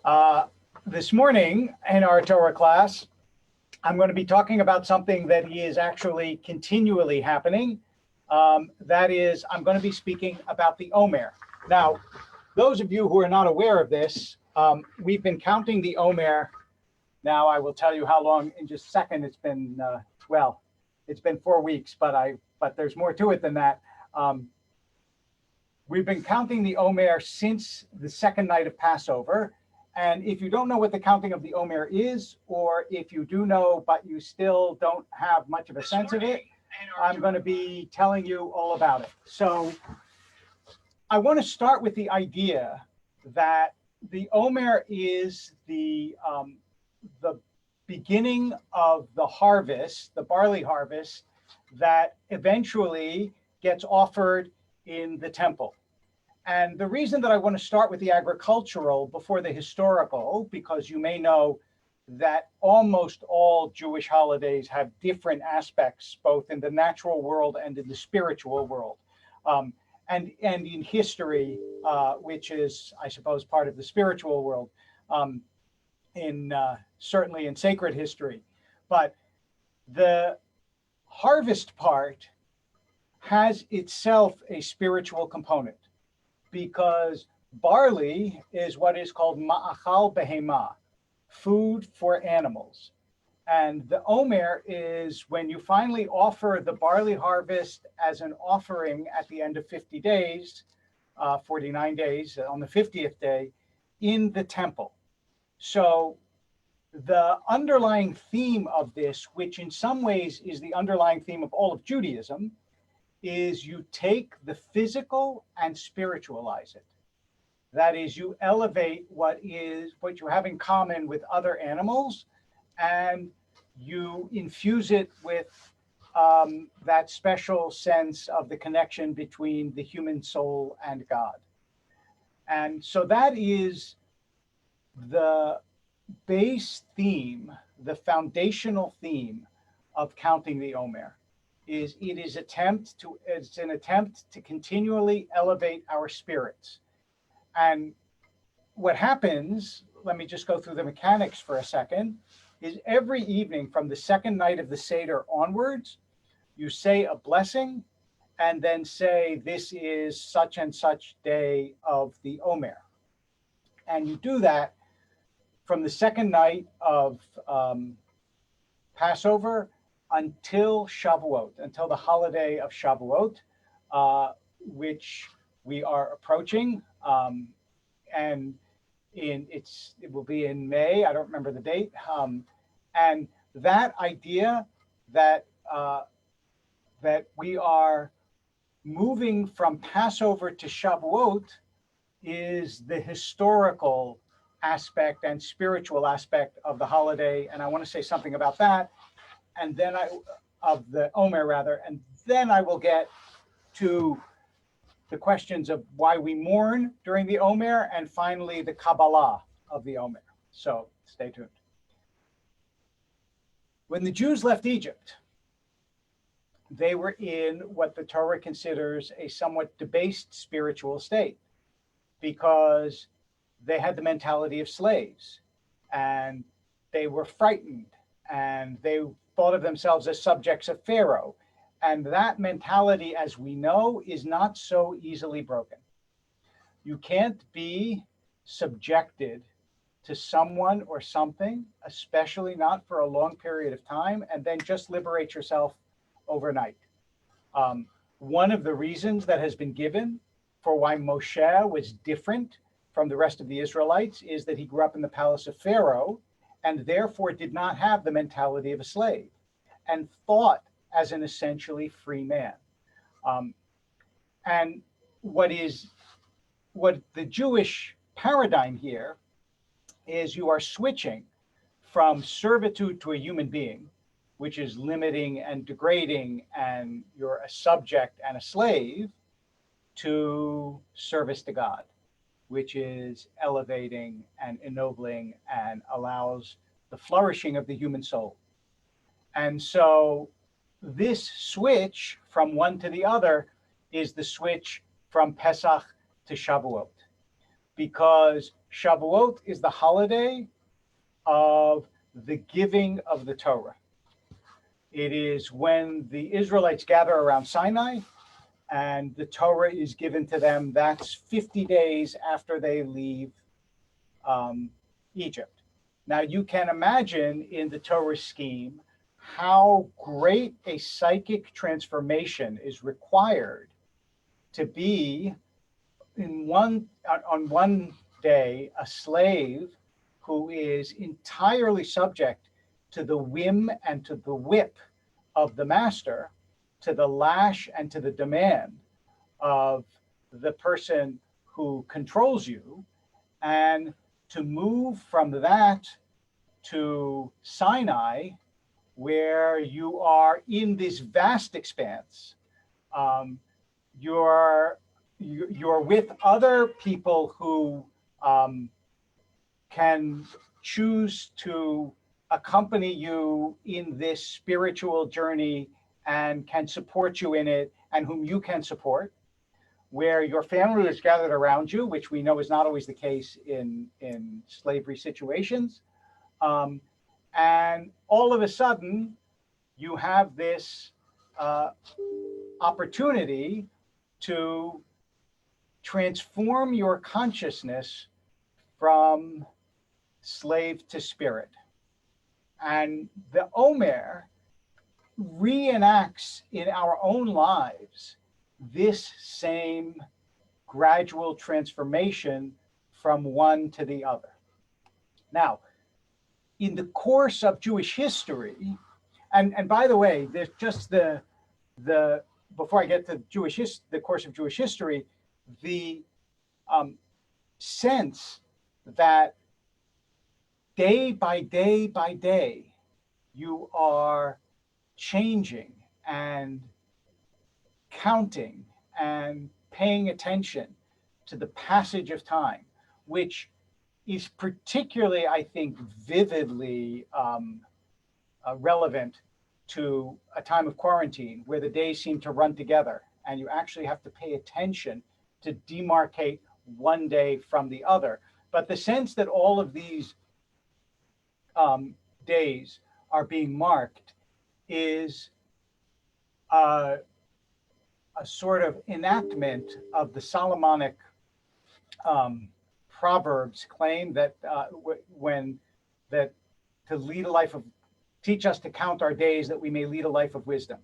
Uh, this morning in our Torah class, I'm going to be talking about something that is actually continually happening. That is, I'm going to be speaking about the Omer. Now, those of you who are not aware of this, we've been counting the Omer. Now, I will tell you how long in just a second. It's been, it's been 4 weeks, but there's more to it than that. We've been counting the Omer since the second night of Passover. And if you don't know what the counting of the Omer is, or if you do know, but you still don't have much of a sense of it, I'm going to be telling you all about it. So I want to start with the idea that the Omer is the beginning of the harvest, the barley harvest, that eventually gets offered in the temple. And the reason that I want to start with the agricultural before the historical, because you may know that almost all Jewish holidays have different aspects, both in the natural world and in the spiritual world. And in history, which is, I suppose, part of the spiritual world, certainly in sacred history. But the harvest part has itself a spiritual component, because barley is what is called ma'achal behema, food for animals. And the Omer is when you finally offer the barley harvest as an offering at the end of 50 days, 49 days, on the 50th day, in the temple. So the underlying theme of this, which in some ways is the underlying theme of all of Judaism, is you take the physical and spiritualize it. That is, you elevate what you have in common with other animals, and you infuse it with that special sense of the connection between the human soul and God. And so that is the base theme, the foundational theme of counting the Omer. It's an attempt to continually elevate our spirits. And what happens, let me just go through the mechanics for a second, is every evening from the second night of the Seder onwards, you say a blessing and then say, this is such and such day of the Omer. And you do that from the second night of Passover until Shavuot, until the holiday of Shavuot, which we are approaching, and it will be in May. I don't remember the date, and that idea that that we are moving from Passover to Shavuot is the historical aspect and spiritual aspect of the holiday, and I want to say something about that. And then of the Omer rather, and then I will get to the questions of why we mourn during the Omer, and finally the Kabbalah of the Omer. So stay tuned. When the Jews left Egypt, they were in what the Torah considers a somewhat debased spiritual state, because they had the mentality of slaves, and they were frightened, and they thought of themselves as subjects of Pharaoh. And that mentality, as we know, is not so easily broken. You can't be subjected to someone or something, especially not for a long period of time, and then just liberate yourself overnight. One of the reasons that has been given for why Moshe was different from the rest of the Israelites is that he grew up in the palace of Pharaoh, and therefore did not have the mentality of a slave, and thought as an essentially free man. And what the Jewish paradigm here is, you are switching from servitude to a human being, which is limiting and degrading, and you're a subject and a slave, to service to God, which is elevating and ennobling and allows the flourishing of the human soul. And so this switch from one to the other is the switch from Pesach to Shavuot, because Shavuot is the holiday of the giving of the Torah. It is when the Israelites gather around Sinai and the Torah is given to them. That's 50 days after they leave Egypt. Now, you can imagine in the Torah scheme how great a psychic transformation is required to be on one day a slave who is entirely subject to the whim and to the whip of the master, to the lash and to the demand of the person who controls you, and to move from that to Sinai, where you are in this vast expanse. You're with other people who can choose to accompany you in this spiritual journey and can support you in it, and whom you can support, where your family is gathered around you, which we know is not always the case in slavery situations. And all of a sudden, you have this opportunity to transform your consciousness from slave to spirit. And the Omer reenacts in our own lives this same gradual transformation from one to the other. Now, in the course of Jewish history, and by the way, there's just the before I get to the course of Jewish history, the sense that day by day by day, you are changing and counting and paying attention to the passage of time, which is particularly, I think, vividly relevant to a time of quarantine where the days seem to run together and you actually have to pay attention to demarcate one day from the other. But the sense that all of these days are being marked is a sort of enactment of the Solomonic Proverbs claim that to lead a life of, teach us to count our days that we may lead a life of wisdom.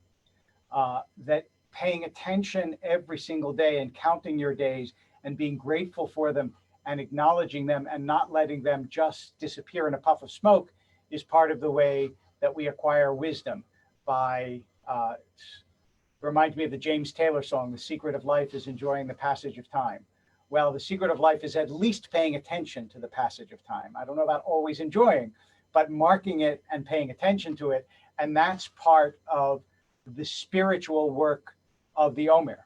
That paying attention every single day and counting your days and being grateful for them and acknowledging them and not letting them just disappear in a puff of smoke is part of the way that we acquire wisdom. By reminds me of the James Taylor song, "The secret of life is enjoying the passage of time." Well, the secret of life is at least paying attention to the passage of time. I don't know about always enjoying, but marking it and paying attention to it. And that's part of the spiritual work of the Omer.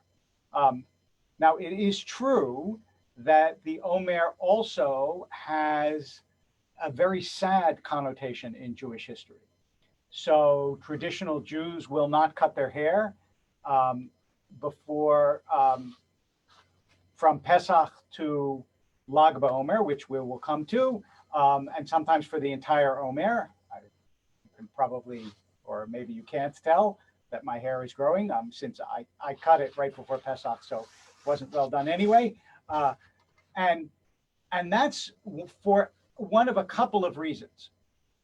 Now, it is true that the Omer also has a very sad connotation in Jewish history. So traditional Jews will not cut their hair before from Pesach to Lag BaOmer, which we will come to, and sometimes for the entire Omer. You can probably, or maybe you can't tell that my hair is growing since I cut it right before Pesach, so it wasn't well done anyway. And that's for one of a couple of reasons.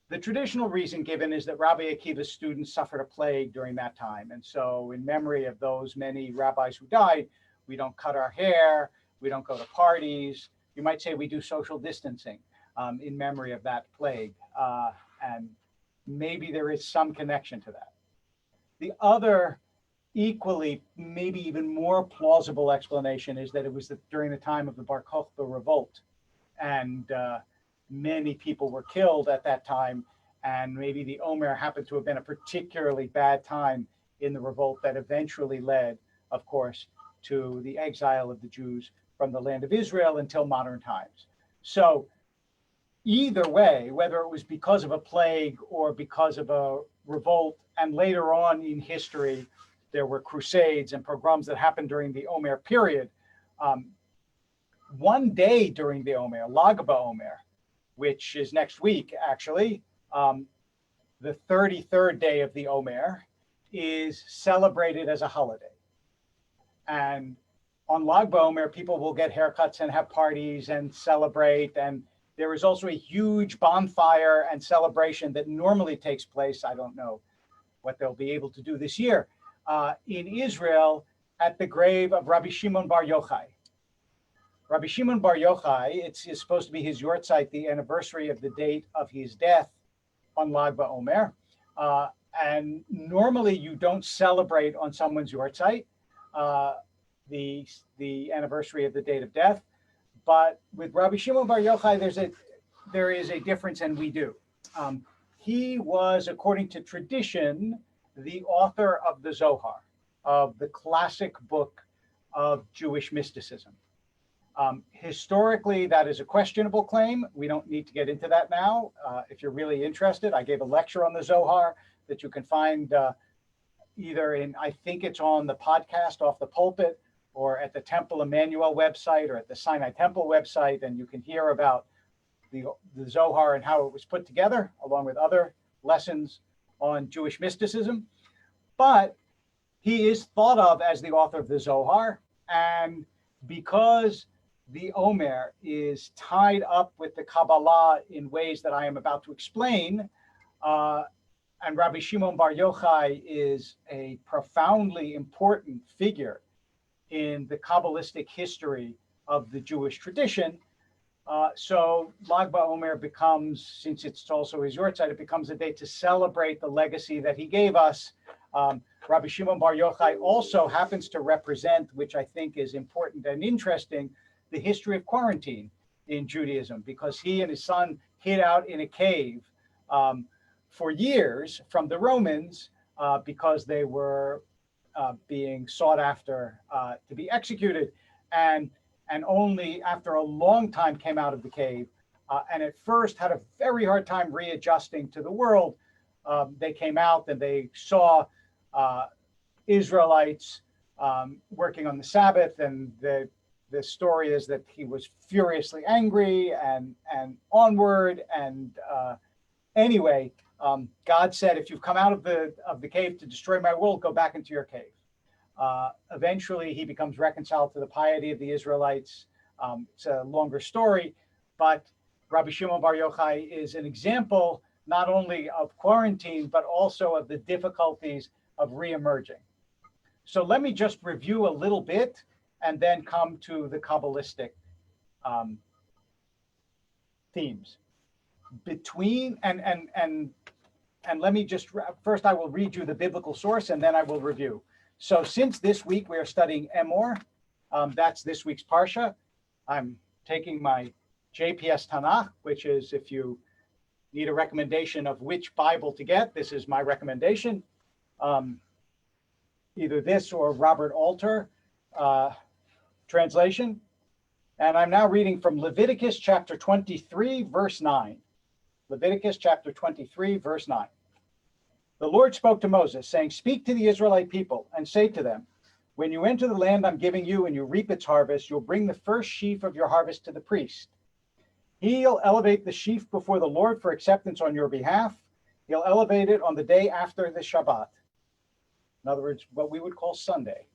The traditional reason given is that Rabbi Akiva's students suffered a plague during that time. And so in memory of those many rabbis who died, we don't cut our hair, we don't go to parties. You might say we do social distancing in memory of that plague. And maybe there is some connection to that. The other equally, maybe even more plausible explanation is that it was during the time of the Bar Kokhba revolt. And many people were killed at that time, and maybe the Omer happened to have been a particularly bad time in the revolt that eventually led, of course, to the exile of the Jews from the land of Israel until modern times. So either way, whether it was because of a plague or because of a revolt, and later on in history, there were crusades and pogroms that happened during the Omer period, one day during the Omer, Lag BaOmer, which is next week, actually, the 33rd day of the Omer, is celebrated as a holiday. And on Lag BaOmer, people will get haircuts and have parties and celebrate. And there is also a huge bonfire and celebration that normally takes place. I don't know what they'll be able to do this year in Israel at the grave of Rabbi Shimon Bar Yochai. Rabbi Shimon Bar Yochai, it's supposed to be his yortzeit, the anniversary of the date of his death on Lag BaOmer. And normally you don't celebrate on someone's yortzeit, the anniversary of the date of death. But with Rabbi Shimon Bar Yochai, there is a difference, and we do. He was, according to tradition, the author of the Zohar, of the classic book of Jewish mysticism. Historically, that is a questionable claim. We don't need to get into that now. If you're really interested, I gave a lecture on the Zohar that you can find either in, I think it's on the podcast off the pulpit, or at the Temple Emmanuel website, or at the Sinai Temple website, and you can hear about the Zohar and how it was put together, along with other lessons on Jewish mysticism. But he is thought of as the author of the Zohar, and because the Omer is tied up with the Kabbalah in ways that I am about to explain, and Rabbi Shimon Bar Yochai is a profoundly important figure in the Kabbalistic history of the Jewish tradition. So Lag BaOmer becomes, since it's also his yortzeit, it becomes a day to celebrate the legacy that he gave us. Rabbi Shimon Bar Yochai also happens to represent, which I think is important and interesting, the history of quarantine in Judaism, because he and his son hid out in a cave for years from the Romans because they were being sought after to be executed, and only after a long time came out of the cave, and at first had a very hard time readjusting to the world. They came out and they saw Israelites working on the Sabbath, and the story is that he was furiously angry and onward. And anyway, God said, if you've come out of the cave to destroy my world, go back into your cave. Eventually, he becomes reconciled to the piety of the Israelites. It's a longer story, but Rabbi Shimon Bar Yochai is an example not only of quarantine, but also of the difficulties of reemerging. So let me just review a little bit and then come to the Kabbalistic themes. Between, and let me just, first I will read you the biblical source and then I will review. So since this week we are studying Emor, that's this week's Parsha. I'm taking my JPS Tanakh, which is, if you need a recommendation of which Bible to get, this is my recommendation. Either this or Robert Alter translation. And I'm now reading from Leviticus chapter 23, verse 9. Leviticus chapter 23, verse 9. The Lord spoke to Moses, saying, speak to the Israelite people and say to them, when you enter the land I'm giving you and you reap its harvest, you'll bring the first sheaf of your harvest to the priest. He'll elevate the sheaf before the Lord for acceptance on your behalf. He'll elevate it on the day after the Shabbat. In other words, what we would call Sunday.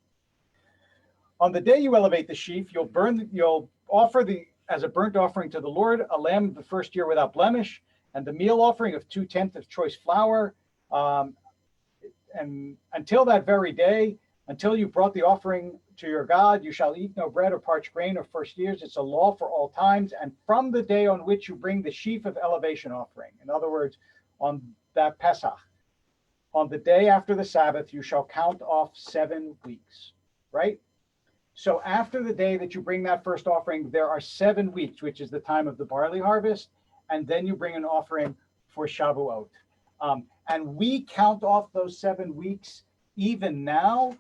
On the day you elevate the sheaf, you'll offer as a burnt offering to the Lord, a lamb of the first year without blemish, and the meal offering of 2/10 of choice flour. And until that very day, until you brought the offering to your God, you shall eat no bread or parched grain or first years. It's a law for all times. And from the day on which you bring the sheaf of elevation offering, in other words, on that Pesach, on the day after the Sabbath, you shall count off 7 weeks, right? So after the day that you bring that first offering, there are 7 weeks, which is the time of the barley harvest. And then you bring an offering for Shavuot. And we count off those 7 weeks even now,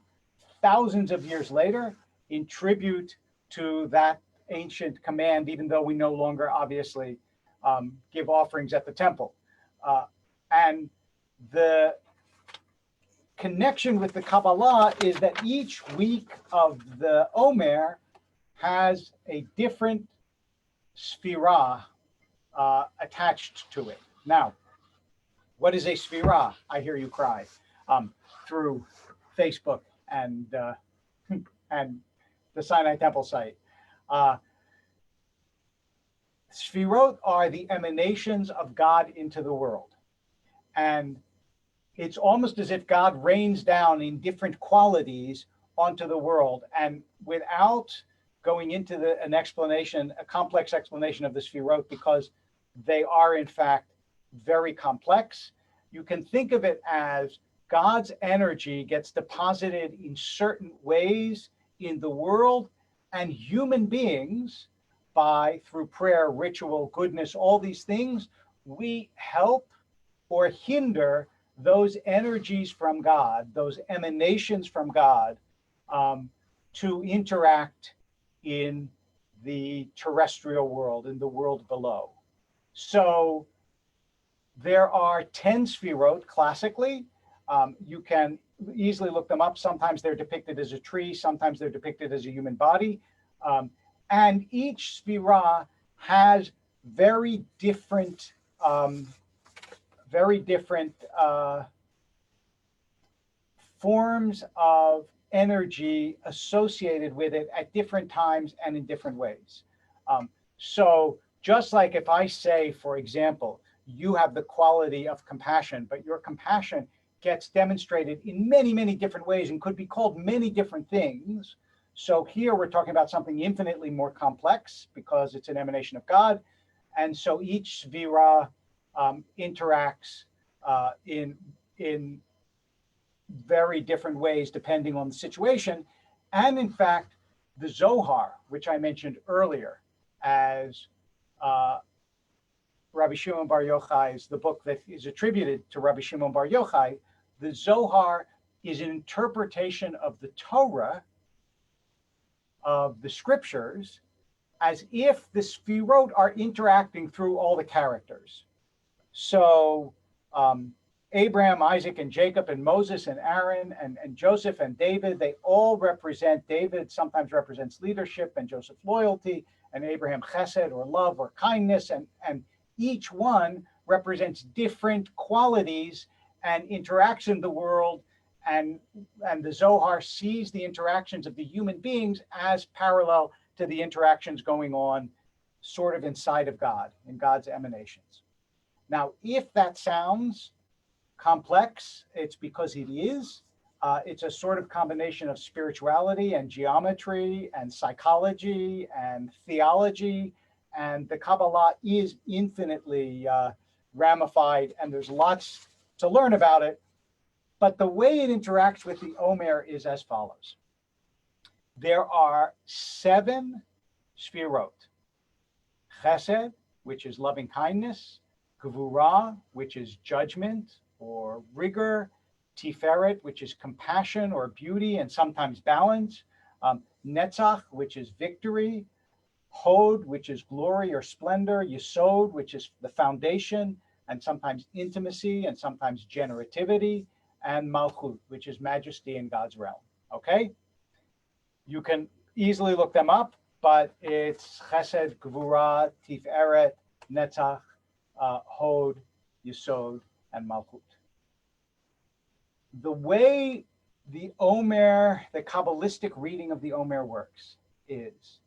thousands of years later, in tribute to that ancient command, even though we no longer obviously give offerings at the temple. And the connection with the Kabbalah is that each week of the Omer has a different Sefirah attached to it. Now, what is a Sefirah? I hear you cry through Facebook and and the Sinai Temple site. Sefirot are the emanations of God into the world. And it's almost as if God rains down in different qualities onto the world. And without going into an explanation, a complex explanation of the Sefirot, because they are in fact very complex, you can think of it as God's energy gets deposited in certain ways in the world, and human beings, through prayer, ritual, goodness, all these things, we help or hinder those energies from God, those emanations from God, to interact in the terrestrial world, in the world below. So there are 10 Sefirot classically. You can easily look them up. Sometimes they're depicted as a tree, sometimes they're depicted as a human body. And each Sefirah has very different forms of energy associated with it at different times and in different ways. So just like if I say, for example, you have the quality of compassion, but your compassion gets demonstrated in many, many different ways and could be called many different things. So here we're talking about something infinitely more complex because it's an emanation of God. And so each Sefirah interacts in very different ways depending on the situation. And in fact, the Zohar, which I mentioned earlier as Rabbi Shimon Bar Yochai's, the book that is attributed to Rabbi Shimon Bar Yochai, the Zohar is an interpretation of the Torah, of the scriptures, as if the Sefirot are interacting through all the characters. So Abraham, Isaac, and Jacob, and Moses, and Aaron, and Joseph, and David, they all represent, David sometimes represents leadership, and Joseph loyalty, and Abraham chesed, or love, or kindness, and each one represents different qualities and interaction in the world, and the Zohar sees the interactions of the human beings as parallel to the interactions going on sort of inside of God, in God's emanations. Now, if that sounds complex, it's because it is. It's a sort of combination of spirituality and geometry and psychology and theology, and the Kabbalah is infinitely ramified, and there's lots to learn about it. But the way it interacts with the Omer is as follows. There are 7 Sefirot. Chesed, which is loving kindness. Gevurah, which is judgment or rigor. Tiferet, which is compassion or beauty and sometimes balance. Netzach, which is victory. Hod, which is glory or splendor. Yesod, which is the foundation and sometimes intimacy and sometimes generativity. And Malchut, which is majesty in God's realm. Okay? You can easily look them up, but it's Chesed, Gevurah, Tiferet, Netzach, Hod, Yesod, and Malchut. The way the Omer, the Kabbalistic reading of the Omer works is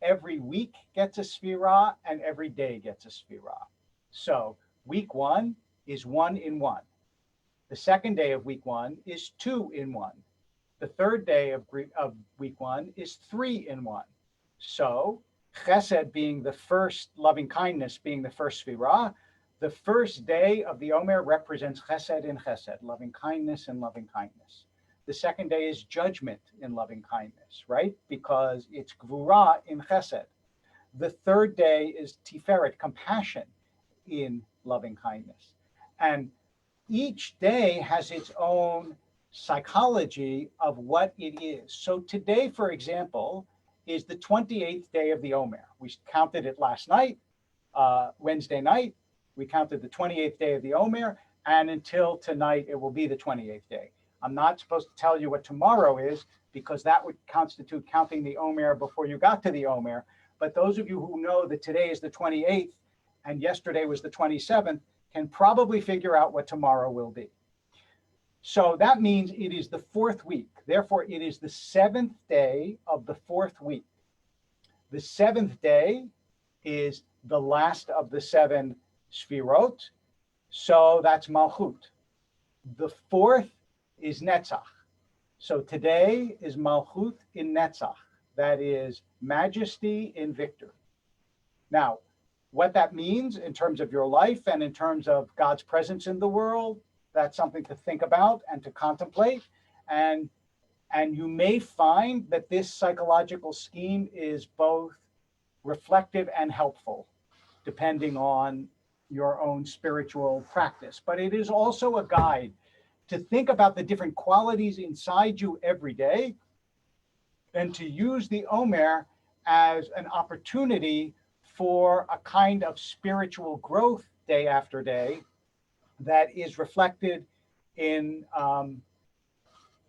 every week gets a Sefirah and every day gets a Sefirah. So week 1 is 1 in 1. The second day of week 1 is 2 in 1. The third day of week 1 is 3 in 1. So Chesed being the first, loving kindness being the first Sefirah, the first day of the Omer represents Chesed in Chesed, loving kindness and loving kindness. The second day is judgment in loving kindness, right? Because it's Gevurah in Chesed. The third day is Tiferet, compassion in loving kindness. And each day has its own psychology of what it is. So today, for example, is the 28th day of the Omer. We counted it last night, Wednesday night. We counted the 28th day of the Omer, and until tonight, it will be the 28th day. I'm not supposed to tell you what tomorrow is because that would constitute counting the Omer before you got to the Omer. But those of you who know that today is the 28th and yesterday was the 27th can probably figure out what tomorrow will be. So that means it is the fourth week. Therefore, it is the seventh day of the fourth week. The seventh day is the last of the seven Sefirot. So that's Malchut. The fourth is Netzach. So today is Malchut in Netzach. That is majesty in victory. Now, what that means in terms of your life and in terms of God's presence in the world, that's something to think about and to contemplate. And you may find that this psychological scheme is both reflective and helpful, depending on your own spiritual practice. But it is also a guide to think about the different qualities inside you every day and to use the Omer as an opportunity for a kind of spiritual growth day after day that is reflected in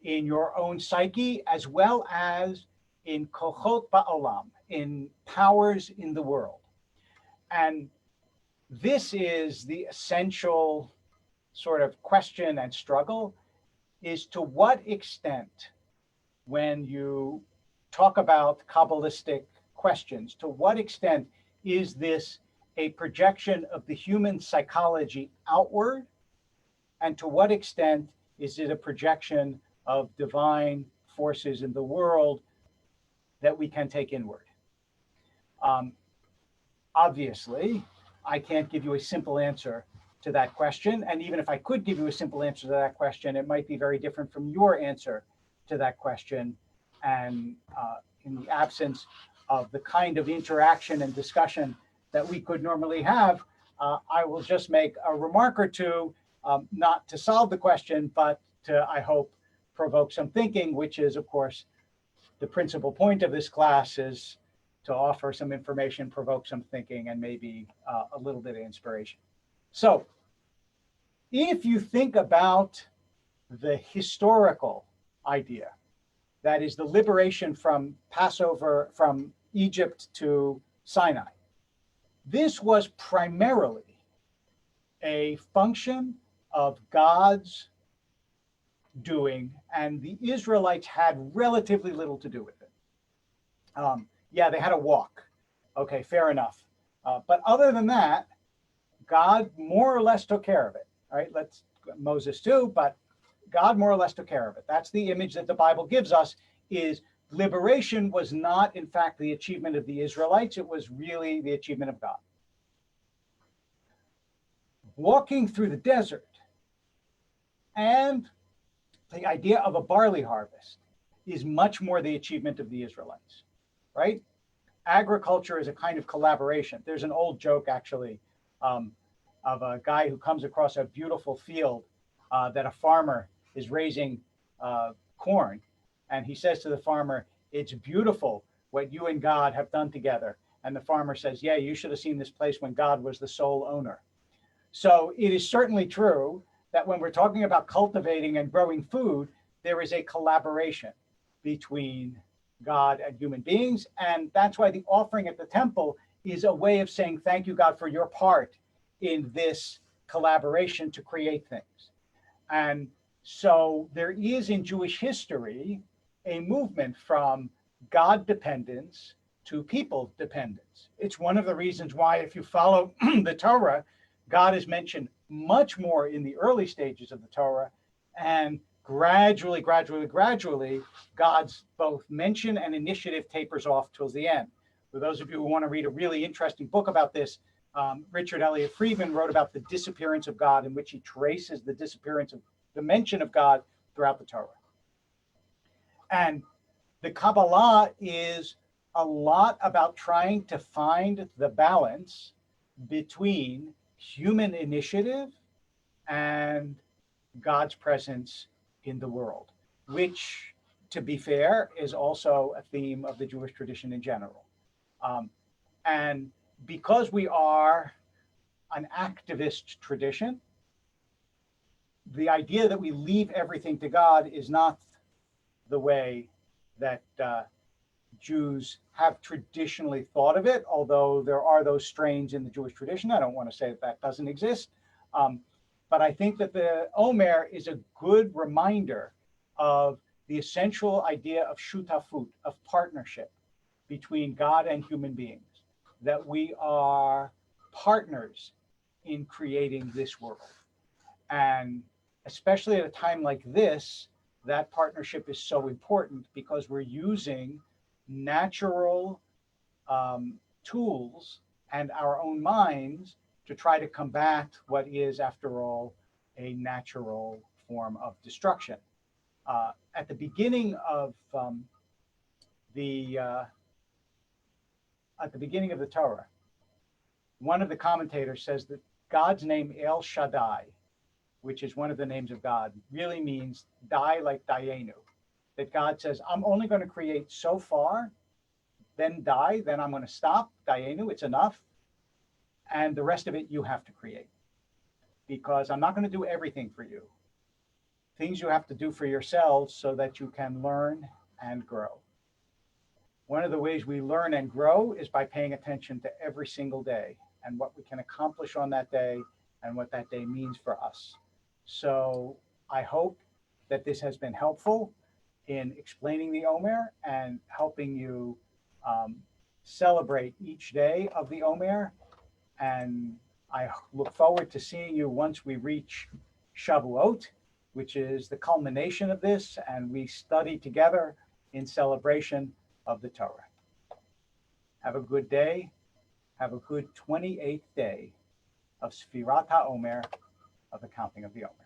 your own psyche as well as in kochot ba'olam, in powers in the world. And this is the essential sort of question and struggle, is to what extent, when you talk about Kabbalistic questions, to what extent is this a projection of the human psychology outward? And to what extent is it a projection of divine forces in the world that we can take inward? Obviously, I can't give you a simple answer to that question. And even if I could give you a simple answer to that question, it might be very different from your answer to that question. And in the absence of the kind of interaction and discussion that we could normally have, I will just make a remark or two, not to solve the question, but to, I hope, provoke some thinking, which is, of course, the principal point of this class is to offer some information, provoke some thinking, and maybe a little bit of inspiration. So if you think about the historical idea, that is the liberation from Passover, from Egypt to Sinai, this was primarily a function of God's doing, and the Israelites had relatively little to do with it. Yeah, they had a walk. Okay, fair enough. But other than that, God more or less took care of it. All right, Moses too, but God more or less took care of it. That's the image that the Bible gives us, is liberation was not, in fact, the achievement of the Israelites. It was really the achievement of God. Walking through the desert and the idea of a barley harvest is much more the achievement of the Israelites, right? Agriculture is a kind of collaboration. There's an old joke, actually, of a guy who comes across a beautiful field that a farmer is raising corn. And he says to the farmer, "It's beautiful what you and God have done together." And the farmer says, "Yeah, you should have seen this place when God was the sole owner." So it is certainly true that when we're talking about cultivating and growing food, there is a collaboration between God and human beings. And that's why the offering at the temple is a way of saying, thank you, God, for your part in this collaboration to create things. And so there is in Jewish history a movement from God dependence to people dependence. It's one of the reasons why, if you follow the Torah, God is mentioned much more in the early stages of the Torah, and gradually, God's both mention and initiative tapers off towards the end. For those of you who want to read a really interesting book about this, Richard Elliott Friedman wrote about the disappearance of God, in which he traces the disappearance of the mention of God throughout the Torah. And the Kabbalah is a lot about trying to find the balance between human initiative and God's presence in the world, which, to be fair, is also a theme of the Jewish tradition in general. And because we are an activist tradition, the idea that we leave everything to God is not the way that Jews have traditionally thought of it, although there are those strains in the Jewish tradition. I don't want to say that that doesn't exist. But I think that the Omer is a good reminder of the essential idea of shutafut, of partnership between God and human beings, that we are partners in creating this world. And especially at a time like this, that partnership is so important because we're using natural tools and our own minds to try to combat what is, after all, a natural form of destruction. At the beginning of the Torah, one of the commentators says that God's name El Shaddai, which is one of the names of God, really means die like Dayenu. That God says, I'm only going to create so far, then die, then I'm going to stop. Dayenu, it's enough. And the rest of it you have to create. Because I'm not going to do everything for you. Things you have to do for yourselves so that you can learn and grow. One of the ways we learn and grow is by paying attention to every single day and what we can accomplish on that day and what that day means for us. So I hope that this has been helpful in explaining the Omer and helping you celebrate each day of the Omer. And I look forward to seeing you once we reach Shavuot, which is the culmination of this, and we study together in celebration of the Torah. Have a good day. Have a good 28th day of Sefirot HaOmer, of the counting of the Omer.